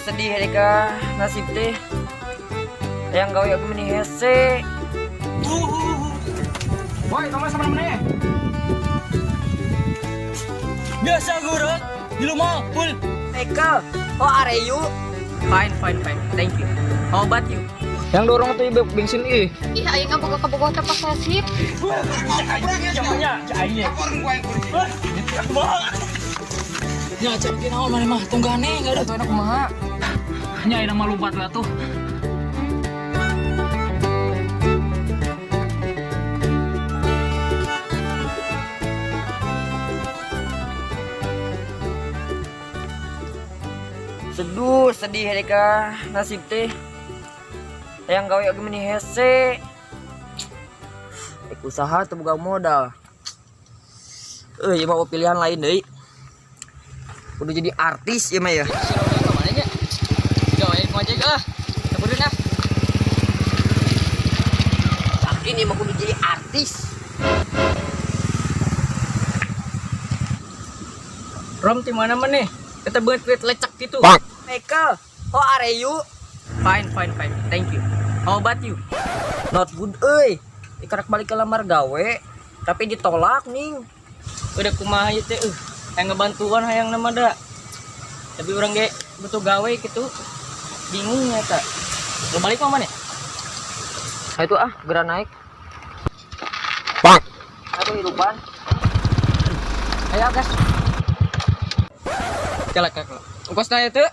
sedih Erika nasib teh yang gawe aku meni hese. Boy, kamu sama mana? Biasa guru di rumah full. Eka, how are you? Fine, thank you. How about you? Yang dorong tuh ibu bensin ih. Ih, aing nggak boga tempat sasip. Jamnya, aingnya. Ya, cek kira mana mah tunggane enggak ada tuh anak kumaha. Nya ina mah lupa tuh atuh. Sedih Erika nasib teh yang gawe aku meni hese. Usaha tuh bukan modal. Ya mau pilihan lain deh. Udah jadi artis ya mah ya. Kemana nya? Gawain ngojek ah. Teburin ah. Tapi ini mah udah jadi artis. Rom di mana nih? Kita buat lecak gitu. Michael, how are you? Fine, thank you. How about you? Not good euy. Ikarak balik ke lamar gawe tapi ditolak ning. Udah kumaha ieu teh yang ngebantuan hayang nama da. Tapi orang ge butuh gawe gitu. Bingung eta. Lo balik mah mana? Itu gera naik. Aduh hidupan. Ayo gas. Kelak. Ongkosna itu?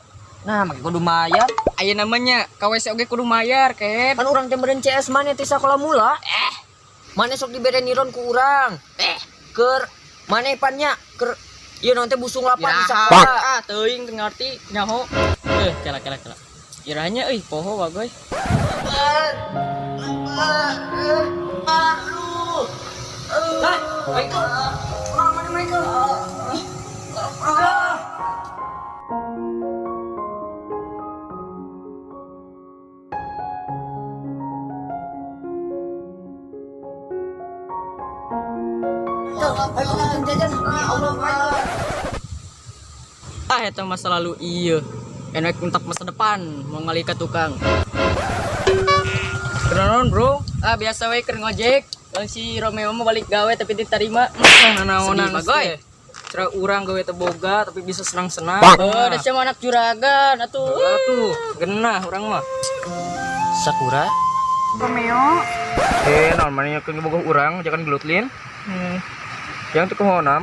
Nah, make kudu mayar. Aya namanya KWC oge kudu mayar, Ken. Kan urang teh beren CS mana ti sakola mula. Mana sok dibere niron ku urang. Keur mana pannya keur ieu naon teh busung lapan di sakola. Teuing teu ngarti nyaho. Kelak. Iranya euy poho wagoy. Eta masa lalu iya. Enak untuk masa depan mau ngali ke tukang. Kenaon bro? Biasa we keur ngojek. Kalau si Romeo mau balik gawe tapi diterima. Nanaonan bagoy. Cara urang gawe teu boga tapi bisa senang-senang. Da sama anak juragan atuh. Genah urang mah. Sakura. Romeo, Naon maneh keur boga urang jangan gelutlin. Yang teu kumaha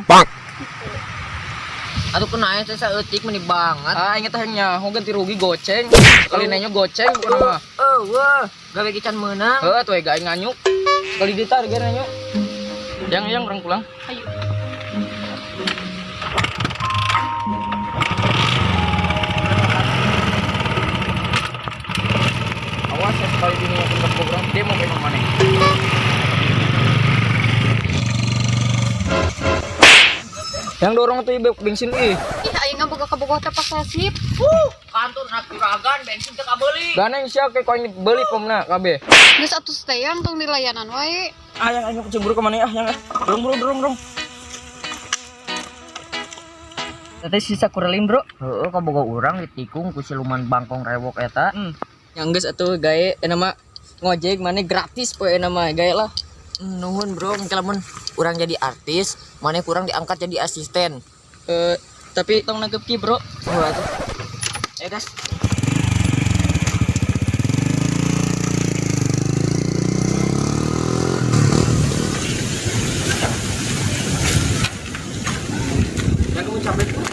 Atuh kena teh saeutik meni banget. Inget hanya mau ganti rugi goceng. Kali nanya goceng bukan mah. Wah, gawe kican meunang. Tuh ega aing nganyuk. Kali ditar ge nganyuk. Yang orang pulang. ayo. Awas ya sekali ini yang program demo ke mana. Yang dorong tuh ibu bensin ih. Ih, aing nggak boga tempat sasip. Kantor nak juragan bensin teh kabeli. Ganeng sia ke koin beli pomna kabeh. Geus atuh teh yang tong dilayanan wae. Yang kecemburu ke mana yang. Dorong. Tadi sisa kurelin bro. Heeh, kaboga urang ditikung ku siluman bangkong rewok eta. Yang geus atuh gawe nama ngojek mana gratis poe nama gawe lah. Nuhun bro, mungkin lamun urang jadi artis, mana kurang diangkat jadi asisten. Tapi tong nangkep ki bro. Atuh. Gas. Yang kamu capek tuh?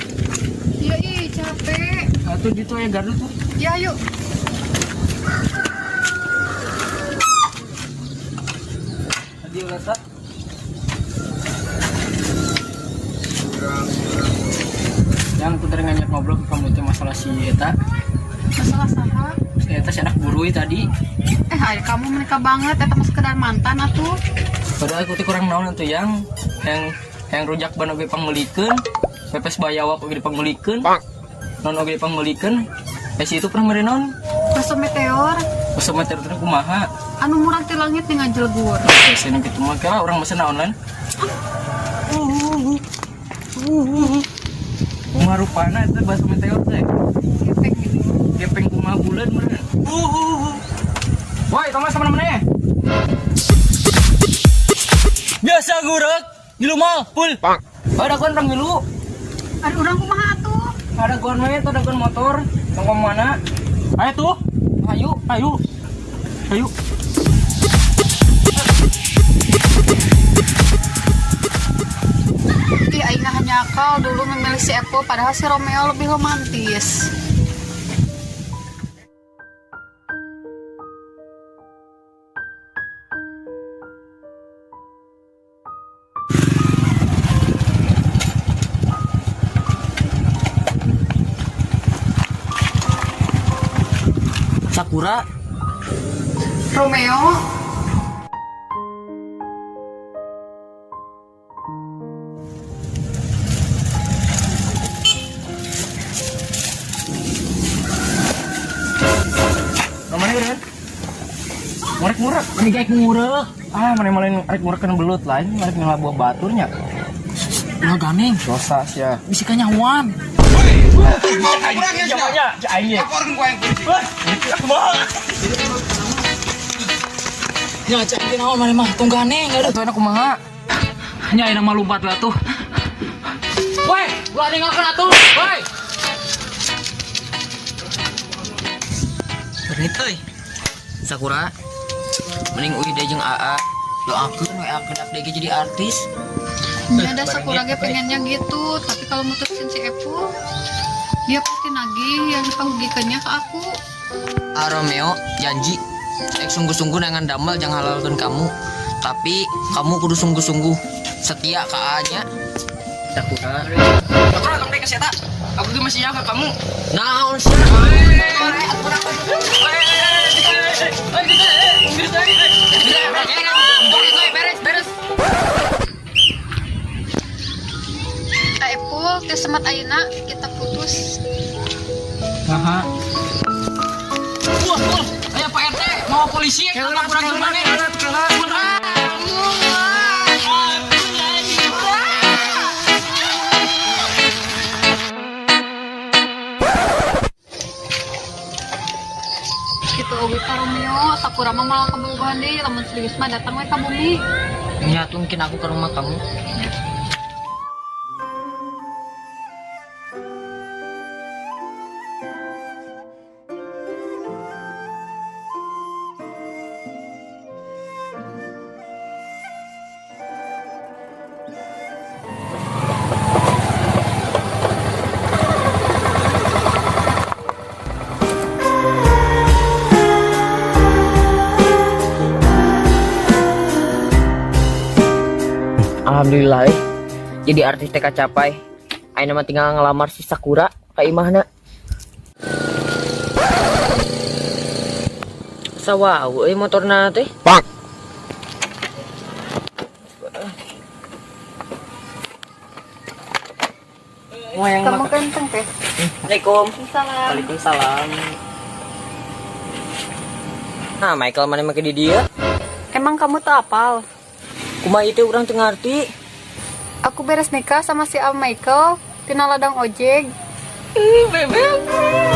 Iya, capek. Atuh gitu ya gardu tuh. Ya, yuk. Tadi ulah tak. Yang aku ngajak ngobrol ke kamu tuh masalah si Eta. Masalah saha? Si Eta si anak burui tadi. Ayo kamu menikah banget, eta mah sekedar mantan atuh. Padahal aku tuh kurang naon tuh yang rujak ban oge panggulikeun, pepes bayawa oge dipanggulikeun. Non oge dipanggulikeun. Si itu pernah merenon. Masa meteor. Masa meteor teh kumaha? Anu murah ti langit dengan jelgur. Sini kitu mah kira urang mesen online. Marupana itu bahasa meteor teh. Efek gitu. Gepeng kumaha bulan meureun. Woi, Thomas mana-mana. Biasa gurek di rumah full. Ada kon orang milu. Ada orang kumaha atuh? Ada kon we, ada kon motor. Mau mana? Ayo tuh. Ayo. Ih, aing hanya akal dulu memilih si Epo padahal si Romeo lebih romantis. Sakura, Romeo, Mana ya, Ren? Ngorek. Ini kayak ngurek. Mana rek ngurek kan belut lain, rek ngalah buah baturnya. ulah ganeng, Dosa sia. bisa kanyawan. Jamanya, aing. Ya cak ini naon mana mah tong ganeng ada. Atuh enak kumaha? Nya ayeuna mah lumpat we atuh. Woi, ulah ninggalkeun atuh. Woi. Berit euy. Sakura, mending uih deh jeung AA. Doakeun we akeun abdi jadi artis. ya ada Sakura ge pengennya gitu, tapi kalau mutusin si Epo, dia pasti nagih yang dipahugikeunnya ke aku. Romeo janji ek sungguh-sungguh dengan damel jangan halalkeun kamu. Tapi kamu kudu sungguh-sungguh setia ke AA-nya. Sakura. Sakura tong dek eta. Aku ge masih jaga kamu. Naon sih? Beres. Epo ke semat ayeuna kita putus. Wah, aya Pak RT mau polisi lapor ke mana? Gitu oge ka Romeo, Sakura mah malah kabogohan deui lamun si Wisma datang we ka bumi. Ya tuh mungkin aku ke rumah kamu. Alhamdulillah jadi artis TK capai. Ayeuna mah tinggal ngelamar si Sakura ka imahna. Sawau euy motorna teh. Kamu ganteng teh. Assalamualaikum. Salam. Waalaikumsalam. Nah, Michael mana make di dia? Emang kamu tuh apal? Kumaha itu urang teu ngarti. Aku beres nikah sama si Al Michael tina ladang ojek. Bebek.